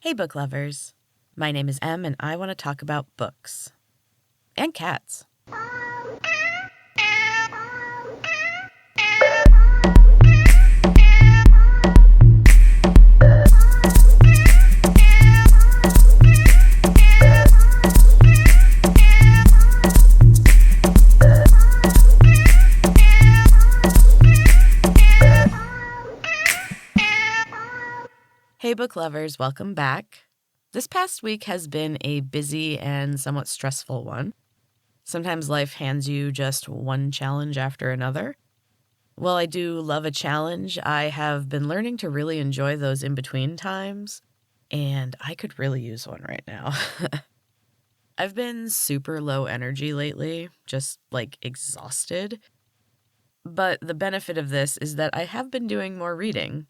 Hey, book lovers. My name is Em, and I want to talk about books. And cats. Hey, book lovers, welcome back. This past week has been a busy and somewhat stressful one. Sometimes life hands you just one challenge after another. While I do love a challenge, I have been learning to really enjoy those in-between times, and I could really use one right now. I've been super low energy lately, just exhausted. But the benefit of this is that I have been doing more reading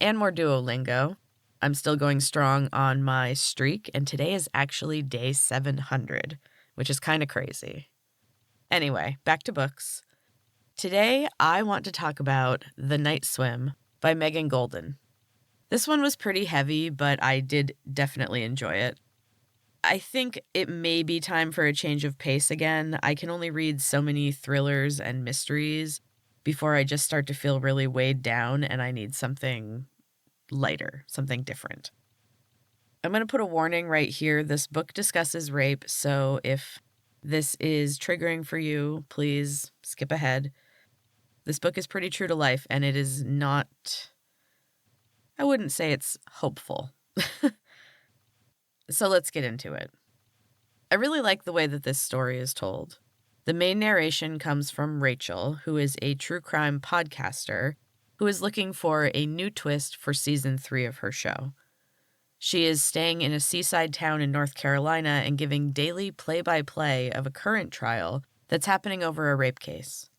and more Duolingo. I'm still going strong on my streak, and today is actually day 700, which is kind of crazy. Anyway, back to books. Today, I want to talk about The Night Swim by Megan Goldin. This one was pretty heavy, but I did definitely enjoy it. I think it may be time for a change of pace again. I can only read so many thrillers and mysteries before I just start to feel really weighed down and I need something lighter, something different. I'm going to put a warning right here. This book discusses rape, so if this is triggering for you, please skip ahead. This book is pretty true to life, and it is not, I wouldn't say it's hopeful. So let's get into it. I really like the way that this story is told. The main narration comes from Rachel, who is a true crime podcaster who is looking for a new twist for season 3 of her show. She is staying in a seaside town in North Carolina and giving daily play-by-play of a current trial that's happening over a rape case.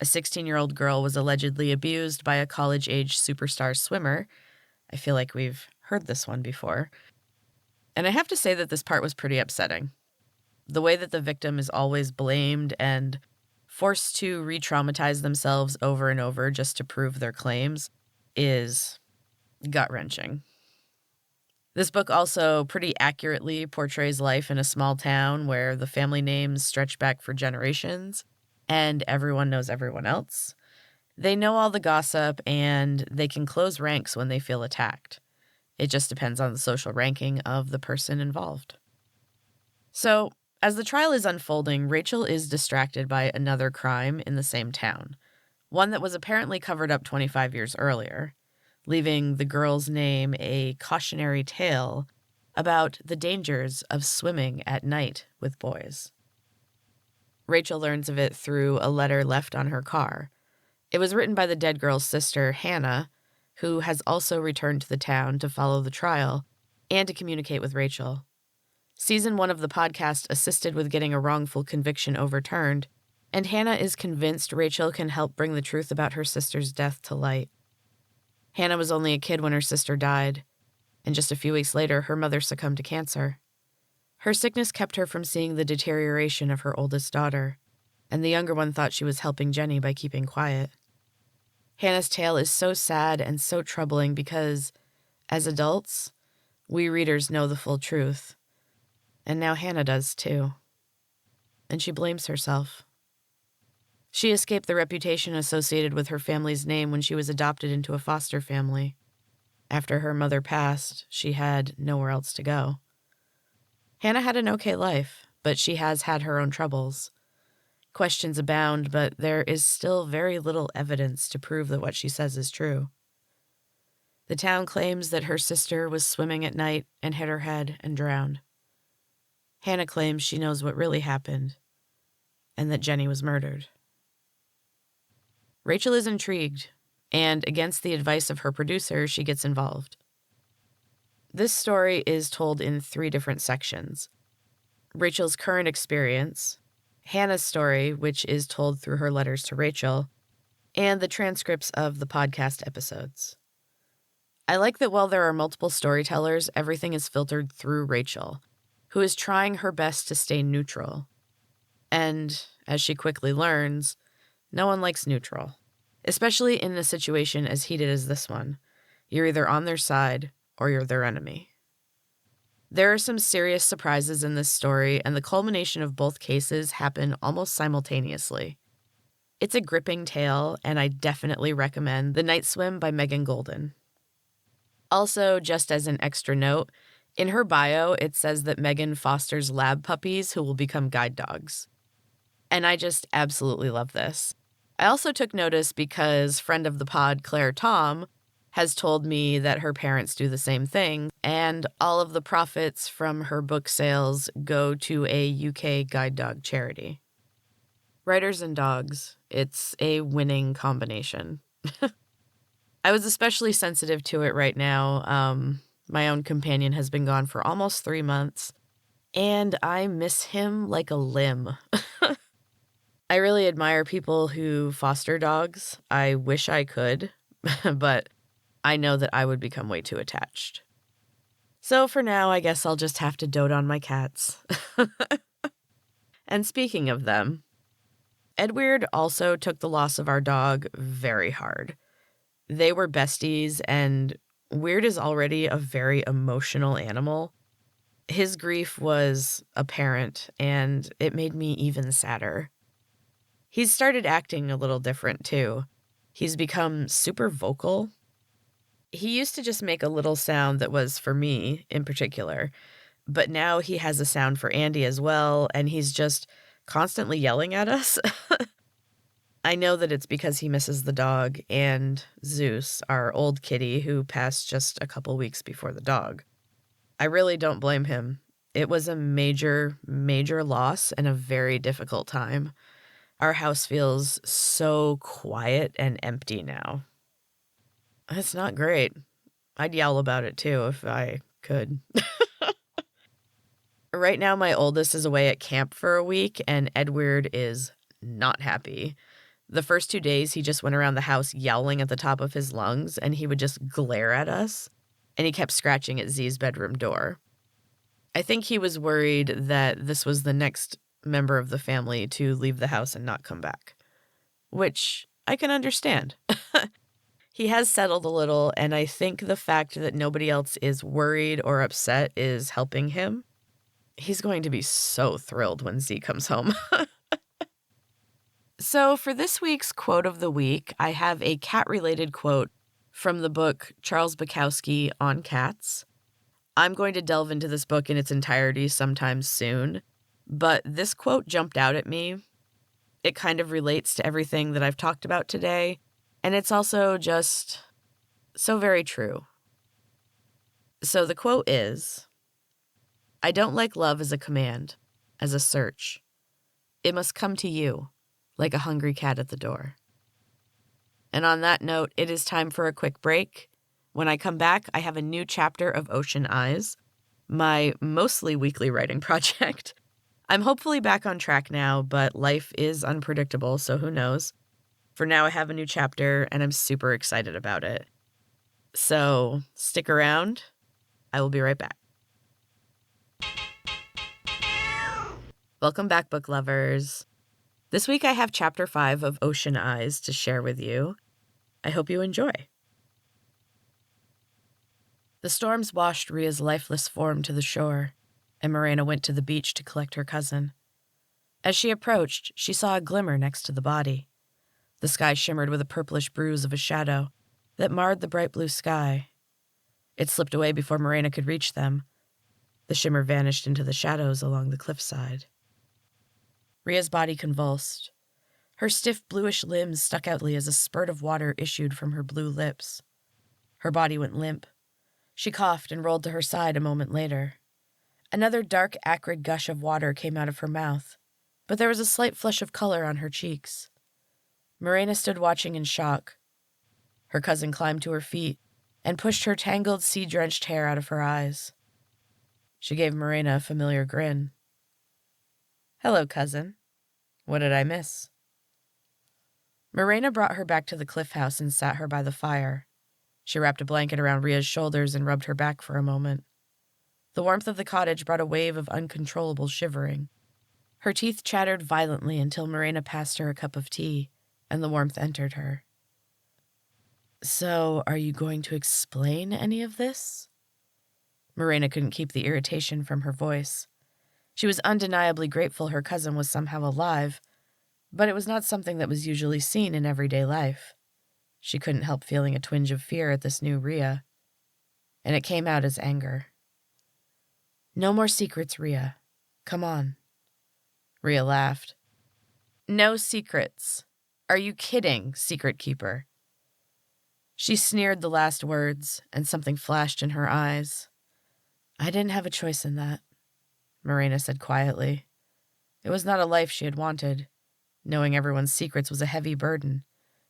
A 16-year-old girl was allegedly abused by a college-age superstar swimmer. I feel like we've heard this one before. And I have to say that this part was pretty upsetting. The way that the victim is always blamed and forced to re-traumatize themselves over and over just to prove their claims is gut-wrenching. This book also pretty accurately portrays life in a small town where the family names stretch back for generations and everyone knows everyone else. They know all the gossip and they can close ranks when they feel attacked. It just depends on the social ranking of the person involved. So, as the trial is unfolding, Rachel is distracted by another crime in the same town, one that was apparently covered up 25 years earlier, leaving the girl's name a cautionary tale about the dangers of swimming at night with boys. Rachel learns of it through a letter left on her car. It was written by the dead girl's sister, Hannah, who has also returned to the town to follow the trial and to communicate with Rachel. Season 1 of the podcast assisted with getting a wrongful conviction overturned, and Hannah is convinced Rachel can help bring the truth about her sister's death to light. Hannah was only a kid when her sister died, and just a few weeks later, her mother succumbed to cancer. Her sickness kept her from seeing the deterioration of her oldest daughter, and the younger one thought she was helping Jenny by keeping quiet. Hannah's tale is so sad and so troubling because, as adults, we readers know the full truth. And now Hannah does too. And she blames herself. She escaped the reputation associated with her family's name when she was adopted into a foster family. After her mother passed, she had nowhere else to go. Hannah had an okay life, but she has had her own troubles. Questions abound, but there is still very little evidence to prove that what she says is true. The town claims that her sister was swimming at night and hit her head and drowned. Hannah claims she knows what really happened, and that Jenny was murdered. Rachel is intrigued, and against the advice of her producer, she gets involved. This story is told in 3 different sections. Rachel's current experience, Hannah's story, which is told through her letters to Rachel, and the transcripts of the podcast episodes. I like that while there are multiple storytellers, everything is filtered through Rachel, who is trying her best to stay neutral. And, as she quickly learns, no one likes neutral, especially in a situation as heated as this one. You're either on their side or you're their enemy. There are some serious surprises in this story, and the culmination of both cases happen almost simultaneously. It's a gripping tale, and I definitely recommend The Night Swim by Megan Goldin. Also, just as an extra note, in her bio, it says that Megan fosters lab puppies who will become guide dogs. And I just absolutely love this. I also took notice because friend of the pod, Claire Tom, has told me that her parents do the same thing, and all of the profits from her book sales go to a UK guide dog charity. Writers and dogs, it's a winning combination. I was especially sensitive to it right now. My own companion has been gone for almost 3 months, and I miss him like a limb. I really admire people who foster dogs. I wish I could, but I know that I would become way too attached. So for now, I guess I'll just have to dote on my cats. And speaking of them, Edweird also took the loss of our dog very hard. They were besties, and Weird is already a very emotional animal. His grief was apparent, and it made me even sadder. He's started acting a little different, too. He's become super vocal. He used to just make a little sound that was for me in particular, but now he has a sound for Andy as well, and he's just constantly yelling at us. I know that it's because he misses the dog and Zeus, our old kitty who passed just a couple weeks before the dog. I really don't blame him. It was a major, major loss and a very difficult time. Our house feels so quiet and empty now. It's not great. I'd yell about it too if I could. Right now, my oldest is away at camp for a week, and Edward is not happy. The first 2 days, he just went around the house yowling at the top of his lungs, and he would just glare at us, and he kept scratching at Z's bedroom door. I think he was worried that this was the next member of the family to leave the house and not come back, which I can understand. He has settled a little, and I think the fact that nobody else is worried or upset is helping him. He's going to be so thrilled when Z comes home. So for this week's quote of the week, I have a cat-related quote from the book Charles Bukowski on Cats. I'm going to delve into this book in its entirety sometime soon, but this quote jumped out at me. It kind of relates to everything that I've talked about today, and it's also just so very true. So the quote is, "I don't like love as a command, as a search. It must come to you, like a hungry cat at the door." And on that note, it is time for a quick break. When I come back, I have a new chapter of Ocean Eyes, my mostly weekly writing project. I'm hopefully back on track now, but life is unpredictable, so who knows. For now, I have a new chapter, and I'm super excited about it. So stick around. I will be right back. Welcome back, book lovers. This week I have Chapter 5 of Ocean Eyes to share with you. I hope you enjoy. The storms washed Ria's lifeless form to the shore, and Morena went to the beach to collect her cousin. As she approached, she saw a glimmer next to the body. The sky shimmered with a purplish bruise of a shadow that marred the bright blue sky. It slipped away before Morena could reach them. The shimmer vanished into the shadows along the cliffside. Ria's body convulsed. Her stiff bluish limbs stuck out as a spurt of water issued from her blue lips. Her body went limp. She coughed and rolled to her side a moment later. Another dark, acrid gush of water came out of her mouth, but there was a slight flush of color on her cheeks. Morena stood watching in shock. Her cousin climbed to her feet and pushed her tangled, sea-drenched hair out of her eyes. She gave Morena a familiar grin. "Hello, cousin. What did I miss?" Morena brought her back to the cliff house and sat her by the fire. She wrapped a blanket around Ria's shoulders and rubbed her back for a moment. The warmth of the cottage brought a wave of uncontrollable shivering. Her teeth chattered violently until Morena passed her a cup of tea, and the warmth entered her. "So, are you going to explain any of this?" Morena couldn't keep the irritation from her voice. She was undeniably grateful her cousin was somehow alive, but it was not something that was usually seen in everyday life. She couldn't help feeling a twinge of fear at this new Rhea, and it came out as anger. "No more secrets, Rhea. Come on." Rhea laughed. "No secrets. Are you kidding, secret keeper?" She sneered the last words, and something flashed in her eyes. "I didn't have a choice in that," Morena said quietly. It was not a life she had wanted. Knowing everyone's secrets was a heavy burden,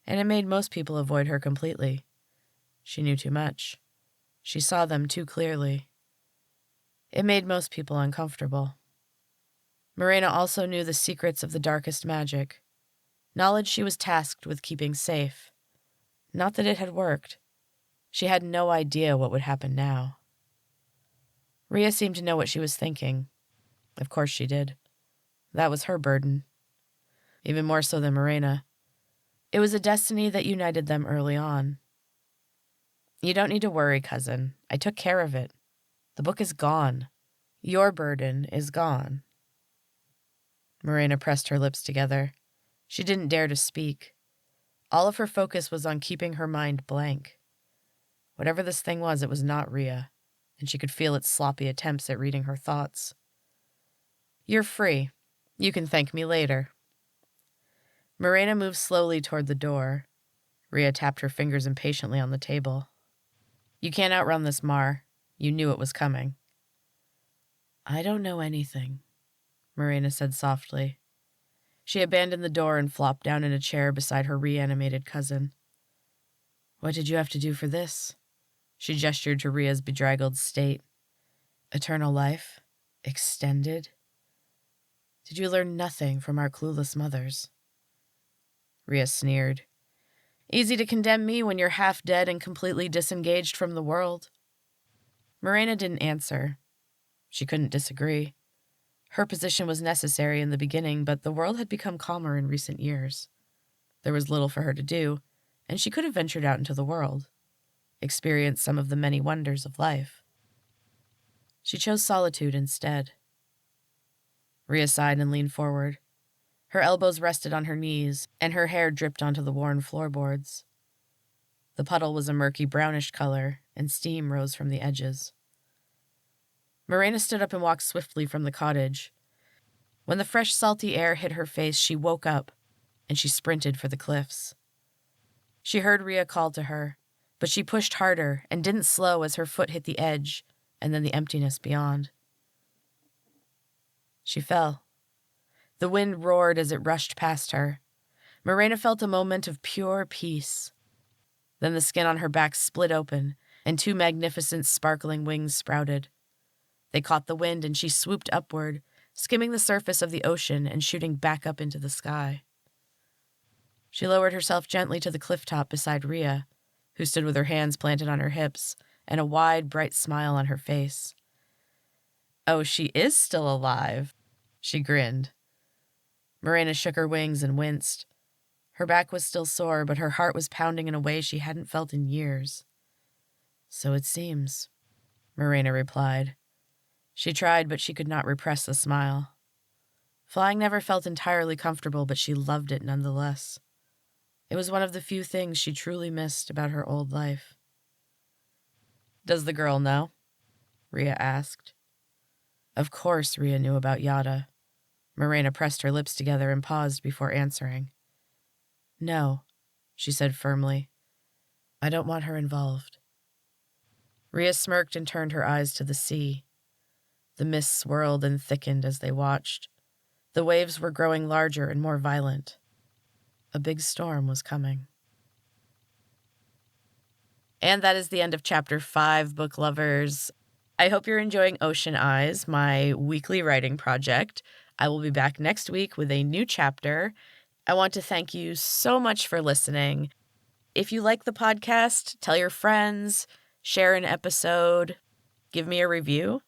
and it made most people avoid her completely. She knew too much. She saw them too clearly. It made most people uncomfortable. Morena also knew the secrets of the darkest magic, knowledge she was tasked with keeping safe. Not that it had worked. She had no idea what would happen now. Rhea seemed to know what she was thinking. Of course she did. That was her burden. Even more so than Morena. It was a destiny that united them early on. "You don't need to worry, cousin. I took care of it. The book is gone. Your burden is gone." Morena pressed her lips together. She didn't dare to speak. All of her focus was on keeping her mind blank. Whatever this thing was, it was not Rhea, and she could feel its sloppy attempts at reading her thoughts. "You're free. You can thank me later." Morena moved slowly toward the door. Rhea tapped her fingers impatiently on the table. "You can't outrun this, Mar. You knew it was coming." "I don't know anything," Morena said softly. She abandoned the door and flopped down in a chair beside her reanimated cousin. "What did you have to do for this?" She gestured to Rhea's bedraggled state. "Eternal life? Extended? Did you learn nothing from our clueless mothers?" Rhea sneered. "Easy to condemn me when you're half dead and completely disengaged from the world." Morena didn't answer. She couldn't disagree. Her position was necessary in the beginning, but the world had become calmer in recent years. There was little for her to do, and she could have ventured out into the world, experienced some of the many wonders of life. She chose solitude instead. Rhea sighed and leaned forward. Her elbows rested on her knees, and her hair dripped onto the worn floorboards. The puddle was a murky brownish color, and steam rose from the edges. Morena stood up and walked swiftly from the cottage. When the fresh, salty air hit her face, she woke up, and she sprinted for the cliffs. She heard Rhea call to her, but she pushed harder and didn't slow as her foot hit the edge and then the emptiness beyond. She fell. The wind roared as it rushed past her. Morena felt a moment of pure peace. Then the skin on her back split open, and two magnificent sparkling wings sprouted. They caught the wind, and she swooped upward, skimming the surface of the ocean and shooting back up into the sky. She lowered herself gently to the cliff top beside Rhea, who stood with her hands planted on her hips and a wide, bright smile on her face. "Oh, she is still alive," she grinned. Morena shook her wings and winced. Her back was still sore, but her heart was pounding in a way she hadn't felt in years. "So it seems," Morena replied. She tried, but she could not repress the smile. Flying never felt entirely comfortable, but she loved it nonetheless. It was one of the few things she truly missed about her old life. "Does the girl know?" Rhea asked. Of course Rhea knew about Yada. Morena pressed her lips together and paused before answering. "No," she said firmly. "I don't want her involved." Rhea smirked and turned her eyes to the sea. The mist swirled and thickened as they watched. The waves were growing larger and more violent. A big storm was coming. And that is the end of Chapter 5, book lovers. I hope you're enjoying Ocean Eyes, my weekly writing project. I will be back next week with a new chapter. I want to thank you so much for listening. If you like the podcast, tell your friends, share an episode, give me a review.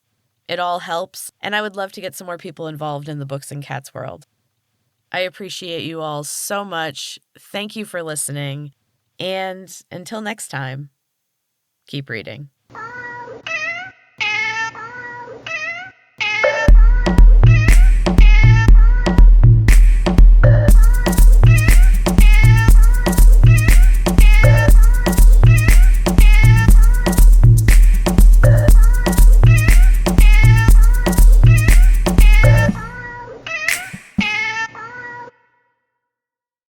It all helps, and I would love to get some more people involved in the books and cats world. I appreciate you all so much. Thank you for listening, and until next time, keep reading.